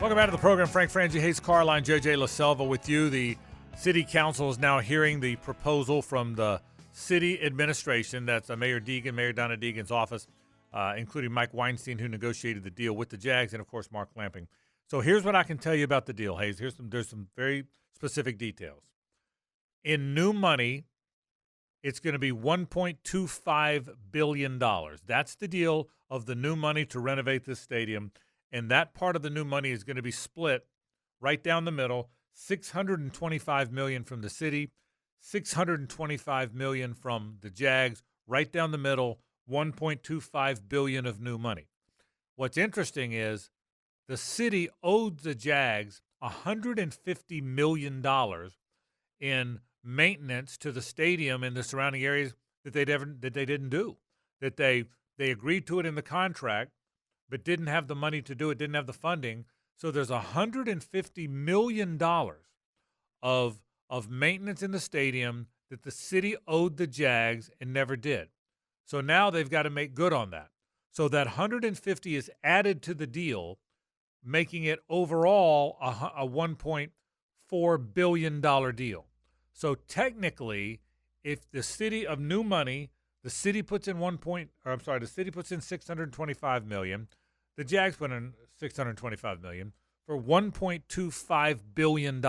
Welcome back to the program. Frank Frangie, Hayes Carline, JJ LaSelva with you. The City Council is now hearing the proposal from the city administration. That's Mayor Deegan, Mayor Donna Deegan's office, including Mike Weinstein, who negotiated the deal with the Jags, and, of course, Mark Lamping. So here's what I can tell you about the deal, Hayes. There's some very specific details. In new money, it's going to be $1.25 billion. That's the deal of the new money to renovate this stadium. And that part of the new money is going to be split right down the middle, $625 million from the city, $625 million from the Jags, right down the middle, $1.25 billion of new money. What's interesting is the city owed the Jags $150 million in maintenance to the stadium and the surrounding areas that they didn't do, that they agreed to it in the contract, but didn't have the money to do it, didn't have the funding. So there's $150 million of maintenance in the stadium that the city owed the Jags and never did. So now they've got to make good on that. So that 150 is added to the deal, making it overall a $1.4 billion deal. So technically, if the city of new money, the city puts in the city puts in $625 million. The Jags put in $625 million for $1.25 billion.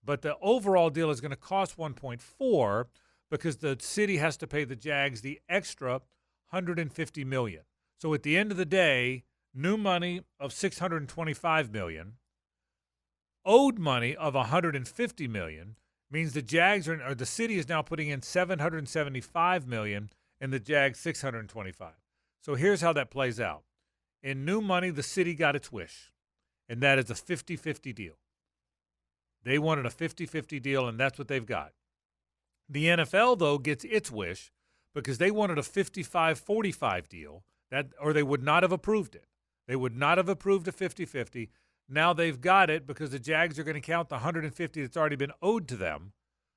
But the overall deal is going to cost $1.4 because the city has to pay the Jags the extra $150 million. So at the end of the day, new money of $625 million, owed money of $150 million means the Jags or the city is now putting in $775 million and the Jags $625. So here's how that plays out. In new money, the city got its wish, and that is a 50-50 deal. They wanted a 50-50 deal, and that's what they've got. The NFL, though, gets its wish because they wanted a 55-45 deal, or they would not have approved it. They would not have approved a 50-50. Now they've got it because the Jags are going to count the 150 that's already been owed to them.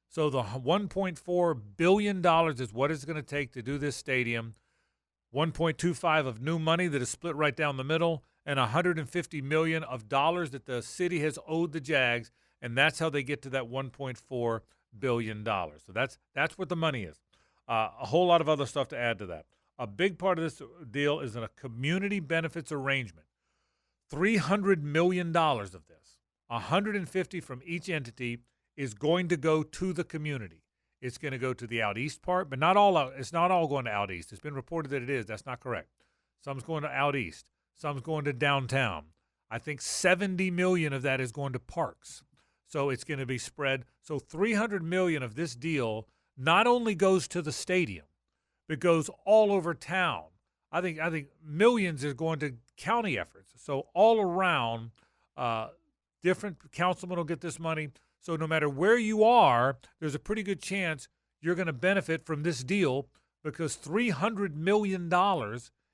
So the $1.4 billion is what it's going to take to do this stadium. 1.25 of new money that is split right down the middle, and $150 million of dollars that the city has owed the Jags, and that's how they get to that $1.4 billion. So that's what the money is. A whole lot of other stuff to add to that. A big part of this deal is a community benefits arrangement. $300 million of this, $150 from each entity, is going to go to the community. It's going to go to the out east part, but not all. It's not all going to out east. It's been reported that it is. That's not correct. Some's going to out east. Some's going to downtown. I think $70 million of that is going to parks. So it's going to be spread. So $300 million of this deal not only goes to the stadium, but goes all over town. I think millions is going to county efforts. So all around, different councilmen will get this money. So no matter where you are, there's a pretty good chance you're going to benefit from this deal because $300 million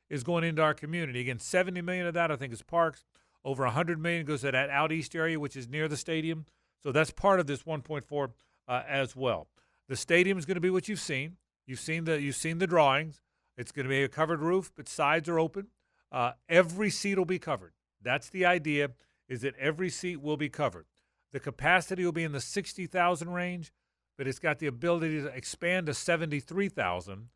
is going into our community. Again, $70 million of that I think is parks. Over $100 million goes to that out east area, which is near the stadium. So that's part of this 1.4 as well. The stadium is going to be what you've seen. You've seen the drawings. It's going to be a covered roof, but sides are open. Every seat will be covered. That's the idea, is that every seat will be covered. The capacity will be in the 60,000 range, but it's got the ability to expand to 73,000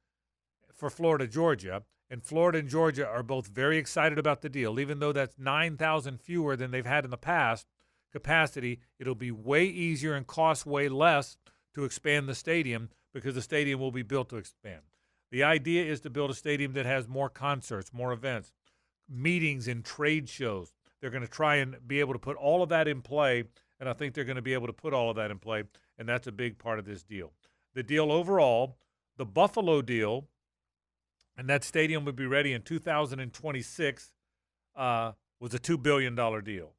for Florida, Georgia. And Florida and Georgia are both very excited about the deal. Even though that's 9,000 fewer than they've had in the past capacity, it'll be way easier and cost way less to expand the stadium because the stadium will be built to expand. The idea is to build a stadium that has more concerts, more events, meetings and trade shows. They're going to try and be able to put all of that in play. And I think they're going to be able to put all of that in play, and that's a big part of this deal. The deal overall, the Buffalo deal, and that stadium would be ready in 2026, was a $2 billion deal.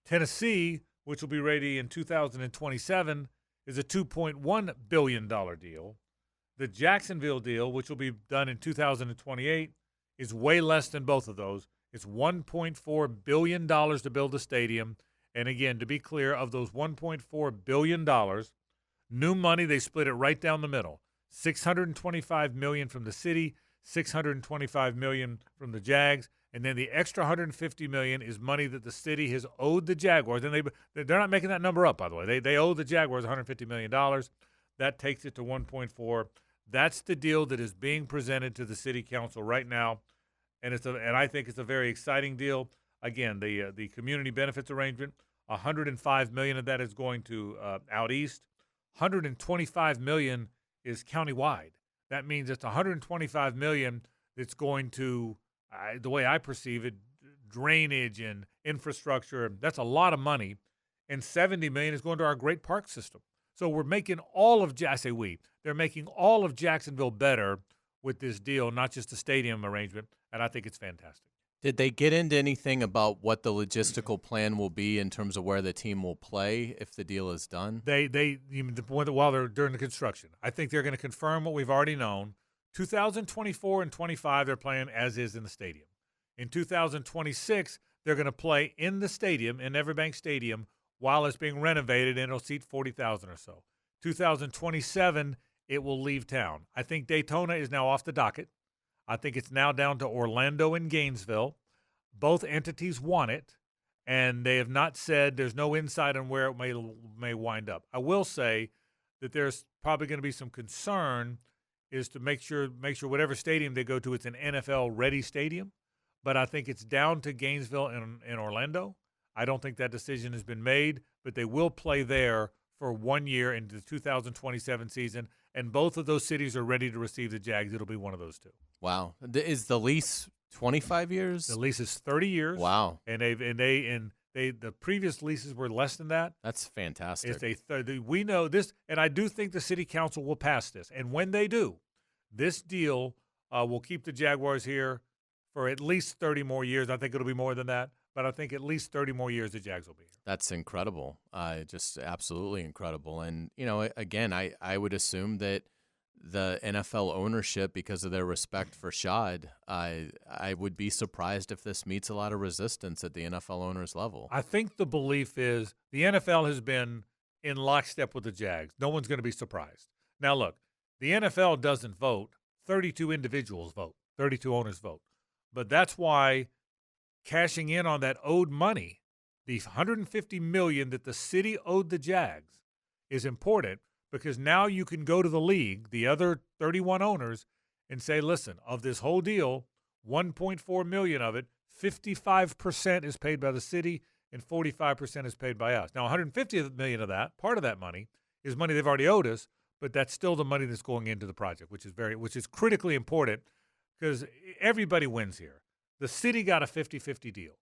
Tennessee, which will be ready in 2027, is a $2.1 billion deal. The Jacksonville deal, which will be done in 2028, is way less than both of those. It's $1.4 billion to build the stadium. And again, to be clear, of those $1.4 billion, new money, they split it right down the middle. $625 million from the city, $625 million from the Jags, And then the extra $150 million is money that the city has owed the Jaguars. And they're not making that number up, by the way. They owe the Jaguars $150 million. That takes it to 1.4. That's the deal that is being presented to the city council right now. And I think it's a very exciting deal. Again, the community benefits arrangement, $105 million of that is going to out east. $125 million is countywide. That means it's $125 million that's going to, the way I perceive it, drainage and infrastructure. That's a lot of money. And $70 million is going to our great park system. So we're making they're making all of Jacksonville better with this deal, not just the stadium arrangement. And I think it's fantastic. Did they get into anything about what the logistical plan will be in terms of where the team will play if the deal is done? While they're during the construction, I think they're going to confirm what we've already known. 2024 and 25, they're playing as is in the stadium. In 2026, they're going to play in the stadium, in Everbank Stadium, while it's being renovated, and it'll seat 40,000 or so. 2027, it will leave town. I think Daytona is now off the docket. I think it's now down to Orlando and Gainesville. Both entities want it, and they have not said, there's no insight on where it may wind up. I will say that there's probably going to be some concern is to make sure whatever stadium they go to, it's an NFL-ready stadium. But I think it's down to Gainesville and Orlando. I don't think that decision has been made, but they will play there for 1 year into the 2027 season, and both of those cities are ready to receive the Jags. It'll be one of those two. Wow. Is the lease 25 years? The lease is 30 years. Wow. And the previous leases were less than that. That's fantastic. We know this, and I do think the city council will pass this. And when they do, this deal will keep the Jaguars here for at least 30 more years. I think it'll be more than that, but I think at least 30 more years the Jags will be here. That's incredible. Just absolutely incredible. And, again, I would assume that the NFL ownership, because of their respect for Shad, I would be surprised if this meets a lot of resistance at the NFL owners level. I think the belief is the NFL has been in lockstep with the Jags. No one's going to be surprised. Now, look, the NFL doesn't vote. 32 individuals vote. 32 owners vote. But that's why cashing in on that owed money, the $150 million that the city owed the Jags, is important. Because now you can go to the league, the other 31 owners, and say, listen, of this whole deal, $1.4 million of it, 55% is paid by the city and 45% is paid by us. Now, $150 million of that, part of that money, is money they've already owed us, but that's still the money that's going into the project, which is critically important because everybody wins here. The city got a 50-50 deal.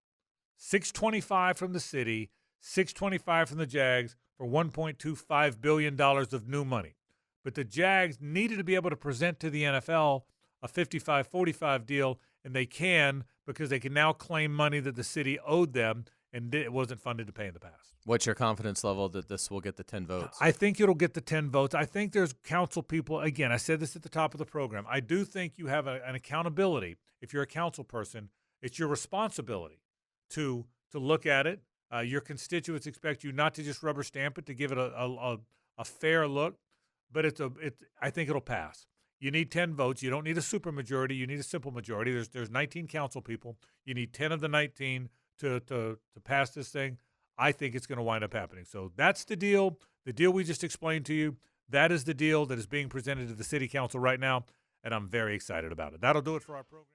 $625 from the city, $625 from the Jags, for $1.25 billion of new money. But the Jags needed to be able to present to the NFL a 55-45 deal, and they can because they can now claim money that the city owed them and it wasn't funded to pay in the past. What's your confidence level that this will get the 10 votes? I think it'll get the 10 votes. I think there's council people. Again, I said this at the top of the program. I do think you have an accountability. If you're a council person, it's your responsibility to look at it. Your constituents expect you not to just rubber stamp it, to give it a fair look, but I think it'll pass. You need 10 votes. You don't need a supermajority. You need a simple majority. There's 19 council people. You need 10 of the 19 to pass this thing. I think it's going to wind up happening. So that's the deal. The deal we just explained to you, that is the deal that is being presented to the city council right now, and I'm very excited about it. That'll do it for our program.